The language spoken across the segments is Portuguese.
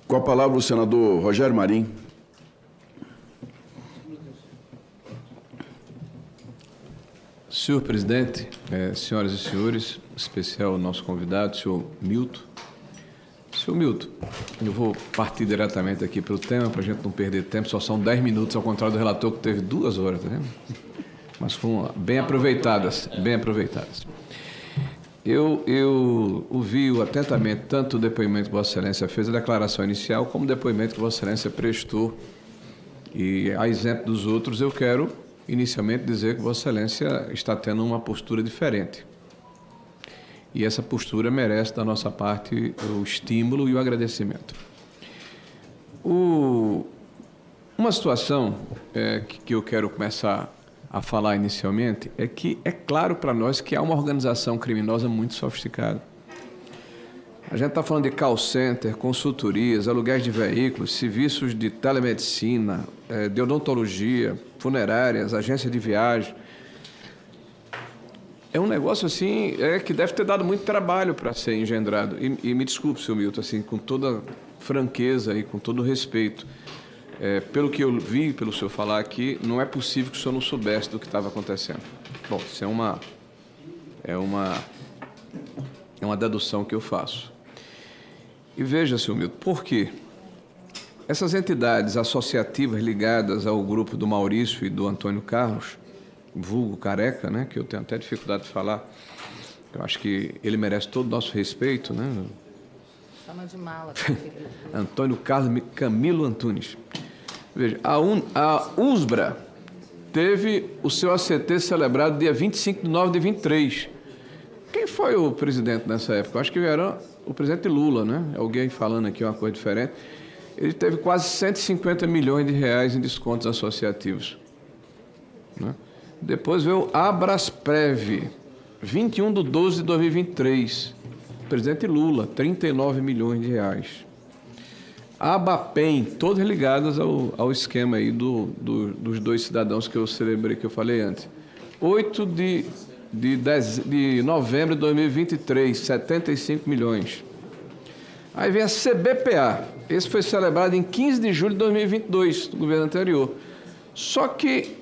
Com a palavra o senador Rogério Marinho. Senhor presidente, senhoras e senhores, em especial o nosso convidado, senhor Milton. Senhor Milton, eu vou partir diretamente aqui para o tema, para a gente não perder tempo, só são 10 minutos, ao contrário do relator que teve 2 horas, tá vendo? Mas foram bem aproveitadas, bem aproveitadas. Eu ouvi atentamente tanto o depoimento que Vossa Excelência fez, a declaração inicial, como o depoimento que Vossa Excelência prestou. E, a exemplo dos outros, eu quero inicialmente dizer que Vossa Excelência está tendo uma postura diferente. E essa postura merece, da nossa parte, o estímulo e o agradecimento. Uma situação que eu quero começar a falar inicialmente é que é claro para nós que há uma organização criminosa muito sofisticada. A gente está falando de call center, consultorias, aluguéis de veículos, serviços de telemedicina, de odontologia, funerárias, agência de viagem. É um negócio assim que deve ter dado muito trabalho para ser engendrado. E me desculpe, senhor Milton, assim, com toda franqueza e com todo respeito. Pelo que eu vi, pelo senhor falar aqui, não é possível que o senhor não soubesse do que estava acontecendo. Bom, isso é uma dedução que eu faço. E veja, senhor Milton, por quê? Essas entidades associativas ligadas ao grupo do Maurício e do Antônio Carlos, vulgo Careca, né, que eu tenho até dificuldade de falar, eu acho que ele merece todo o nosso respeito, né? Chama de mala. Antônio Carlos Camilo Antunes. Veja, a USBRA teve o seu ACT celebrado dia 25 de 9 de 23. Quem foi o presidente nessa época? Eu acho que era o presidente Lula, né? Alguém falando aqui uma coisa diferente. Ele teve quase 150 milhões de reais em descontos associativos, né? Depois veio a Abrasprev, 21 de 12 de 2023. Presidente Lula, 39 milhões de reais. A Abapem, todas ligadas ao esquema aí dos 2 cidadãos que eu celebrei, que eu falei antes. 8 de novembro de 2023, 75 milhões. Aí vem a CBPA. Esse foi celebrado em 15 de julho de 2022, do governo anterior. Só que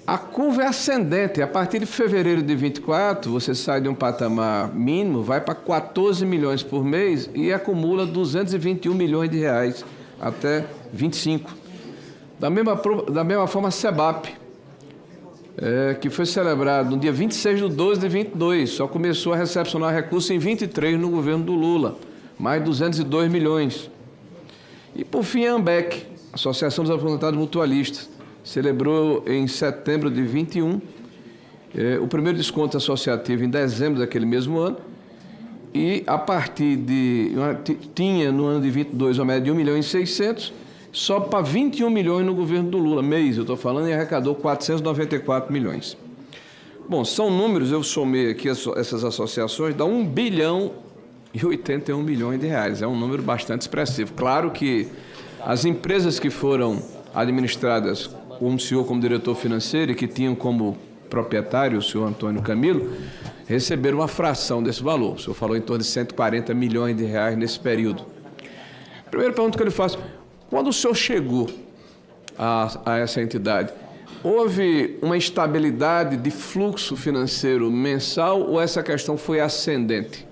a curva é ascendente. A partir de fevereiro de 24, você sai de um patamar mínimo, vai para 14 milhões por mês e acumula 221 milhões de reais até 25. Da mesma forma, a CEBAP, que foi celebrado no dia 26 de 12 de 22, só começou a recepcionar recursos em 23 no governo do Lula, mais 202 milhões. E, por fim, a AMBEC, Associação dos Aposentados Mutualistas, celebrou em setembro de 21 o primeiro desconto associativo em dezembro daquele mesmo ano e a partir tinha no ano de 22 uma média de 1 milhão e 600, só para 21 milhões no governo do Lula, mês, eu estou falando, e arrecadou 494 milhões. Bom, são números, eu somei aqui essas associações, dá 1 bilhão e 81 milhões de reais, é um número bastante expressivo. Claro que as empresas que foram administradas com o senhor como diretor financeiro e que tinham como proprietário o senhor Antônio Camilo, receberam uma fração desse valor. O senhor falou em torno de 140 milhões de reais nesse período. Primeira pergunta que eu lhe faço, quando o senhor chegou a essa entidade, houve uma instabilidade de fluxo financeiro mensal ou essa questão foi ascendente?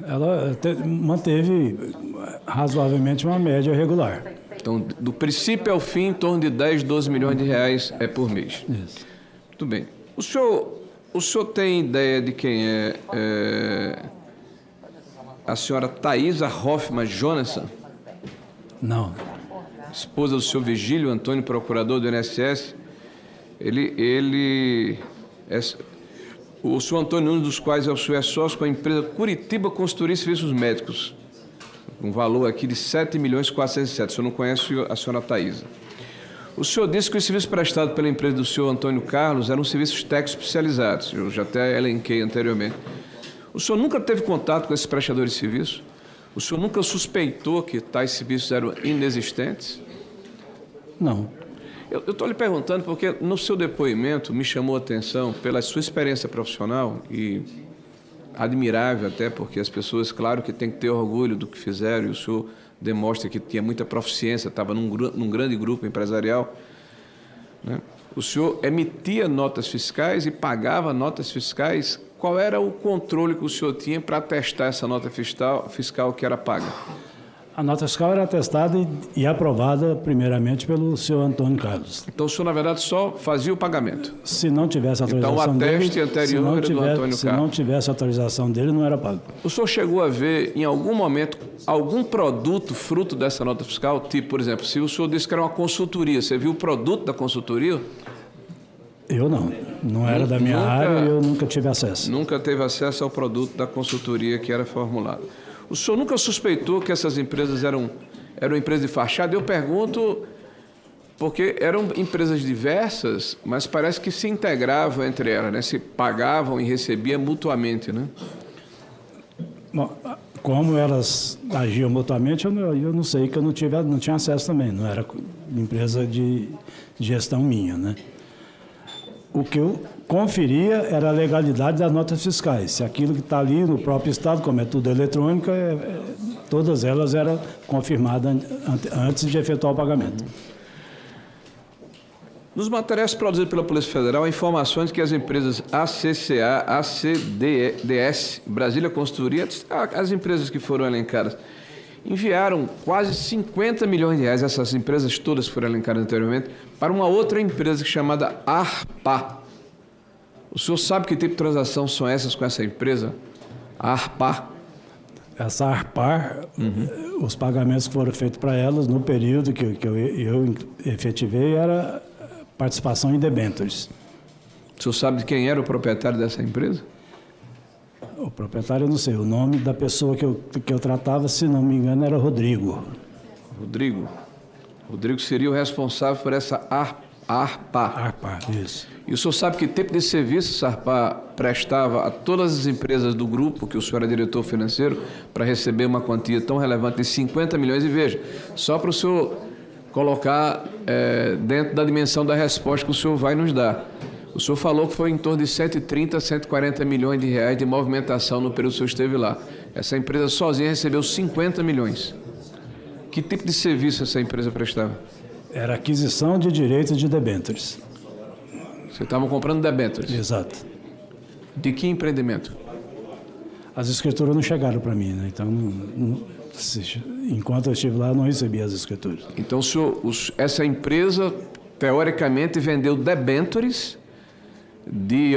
Ela manteve razoavelmente uma média regular. Então, do princípio ao fim, em torno de 10, 12 milhões de reais por mês. Isso. Muito bem. O senhor tem ideia de quem é a senhora Thaisa Hoffmann Jonasson? Não. Esposa do senhor Vigílio Antônio, procurador do INSS. O senhor Antônio, um dos quais o senhor é sócio com a empresa Curitiba Consultoria e Serviços Médicos, um valor aqui de 7 milhões 407. O senhor não conhece a senhora Thaisa. O senhor disse que os serviços prestados pela empresa do senhor Antônio Carlos eram serviços técnicos especializados. Eu já até elenquei anteriormente. O senhor nunca teve contato com esses prestadores de serviço? O senhor nunca suspeitou que tais serviços eram inexistentes? Não. Eu estou lhe perguntando porque no seu depoimento me chamou a atenção pela sua experiência profissional e admirável até, porque as pessoas, claro que tem que ter orgulho do que fizeram, e o senhor demonstra que tinha muita proficiência, estava num grande grupo empresarial, né? O senhor emitia notas fiscais e pagava notas fiscais. Qual era o controle que o senhor tinha para atestar essa nota fiscal que era paga? A nota fiscal era atestada e aprovada primeiramente pelo senhor Antônio Carlos. Então o senhor, na verdade, só fazia o pagamento? Se não tivesse autorização então, o ateste dele, anterior era do Antônio Carlos. Se não tivesse autorização dele, não era pago. O senhor chegou a ver, em algum momento, algum produto fruto dessa nota fiscal? Tipo, por exemplo, se o senhor disse que era uma consultoria, você viu o produto da consultoria? Eu não. Não era da minha área e eu nunca tive acesso. Nunca teve acesso ao produto da consultoria que era formulado. O senhor nunca suspeitou que essas empresas eram empresas de fachada? Eu pergunto porque eram empresas diversas, mas parece que se integravam entre elas, né? Se pagavam e recebiam mutuamente, né? Bom, como elas agiam mutuamente, eu não sei, que eu não tinha acesso também. Não era empresa de gestão minha, né? O que eu conferia era a legalidade das notas fiscais. Se aquilo que está ali no próprio Estado, como é tudo eletrônico, todas elas eram confirmadas antes de efetuar o pagamento. Nos materiais produzidos pela Polícia Federal, há informações que as empresas ACCA, ACDS, Brasília Consultoria, as empresas que foram elencadas, enviaram quase 50 milhões de reais, essas empresas todas que foram elencadas anteriormente, para uma outra empresa chamada ARPA. O senhor sabe que tipo de transação são essas com essa empresa? A ARPA. Essa ARPA, os pagamentos que foram feitos para elas no período que eu efetivei era participação em debêntures. O senhor sabe de quem era o proprietário dessa empresa? O proprietário, eu não sei. O nome da pessoa que eu tratava, se não me engano, era Rodrigo. Rodrigo. Rodrigo seria o responsável por essa ARPA. ARPA, isso. E o senhor sabe que tipo de serviço essa ARPA prestava a todas as empresas do grupo, que o senhor era diretor financeiro, para receber uma quantia tão relevante de 50 milhões? E veja, só para o senhor colocar dentro da dimensão da resposta que o senhor vai nos dar. O senhor falou que foi em torno de 130 a 140 milhões de reais de movimentação no período que o senhor esteve lá. Essa empresa sozinha recebeu 50 milhões. Que tipo de serviço essa empresa prestava? Era aquisição de direitos de debêntures. Vocês estavam comprando debêntures? Exato. De que empreendimento? As escrituras não chegaram para mim, né? Então, enquanto eu estive lá, eu não recebi as escrituras. Então, essa empresa, teoricamente, vendeu debêntures de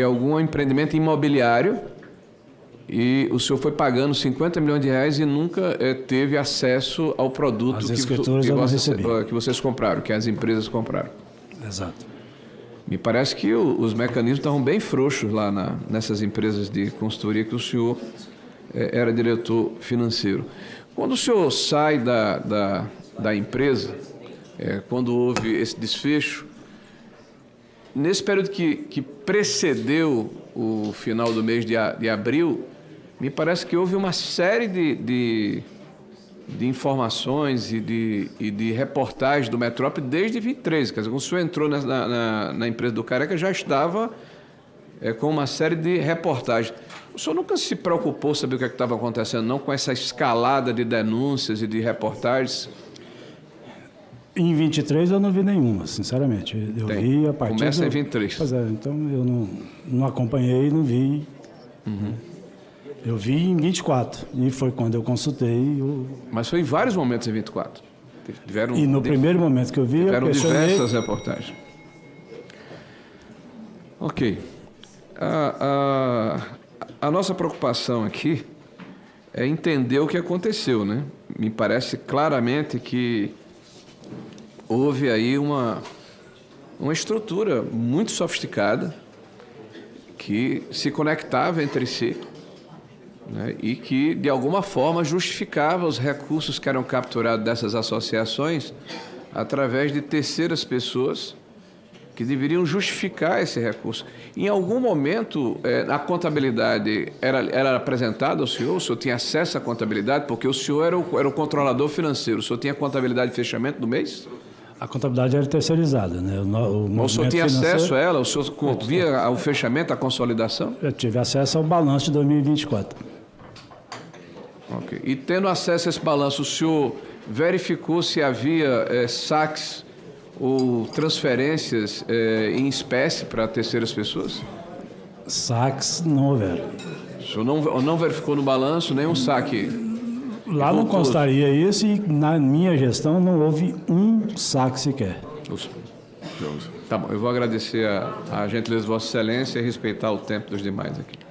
algum empreendimento imobiliário e o senhor foi pagando 50 milhões de reais e nunca teve acesso ao produto que vocês compraram, que as empresas compraram. Exato. Me parece que os mecanismos estavam bem frouxos lá nessas empresas de consultoria que o senhor era diretor financeiro. Quando o senhor sai da empresa, quando houve esse desfecho, nesse período que precedeu o final do mês de abril, me parece que houve uma série de informações e de reportagens do Metrópole desde 23. Quer dizer, quando o senhor entrou na empresa do Careca, já estava com uma série de reportagens. O senhor nunca se preocupou saber o que estava acontecendo, não, com essa escalada de denúncias e de reportagens? Em 23 eu não vi nenhuma, sinceramente. Eu vi a partir Começa em 23. Pois é, então eu não acompanhei, não vi. Eu vi em 24, e foi quando eu consultei. Mas foi em vários momentos em 24. E no primeiro momento que eu vi, tiveram eu questionei... diversas reportagens. Ok. A nossa preocupação aqui é entender o que aconteceu, né? Me parece claramente que houve aí uma estrutura muito sofisticada que se conectava entre si, né, e que, de alguma forma, justificava os recursos que eram capturados dessas associações através de terceiras pessoas que deveriam justificar esse recurso. Em algum momento, a contabilidade era apresentada ao senhor? O senhor tinha acesso à contabilidade? Porque o senhor era o controlador financeiro. O senhor tinha contabilidade de fechamento do mês? A contabilidade era terceirizada, né? Mas o senhor tinha acesso a ela? O senhor via o fechamento, a consolidação? Eu tive acesso ao balanço de 2024. Ok. E tendo acesso a esse balanço, o senhor verificou se havia saques ou transferências em espécie para terceiras pessoas? Saques não houveram. O senhor não verificou no balanço nenhum saque? Lá não constaria isso e na minha gestão não houve um saque sequer. Tá bom, eu vou agradecer a gentileza de Vossa Excelência e respeitar o tempo dos demais aqui.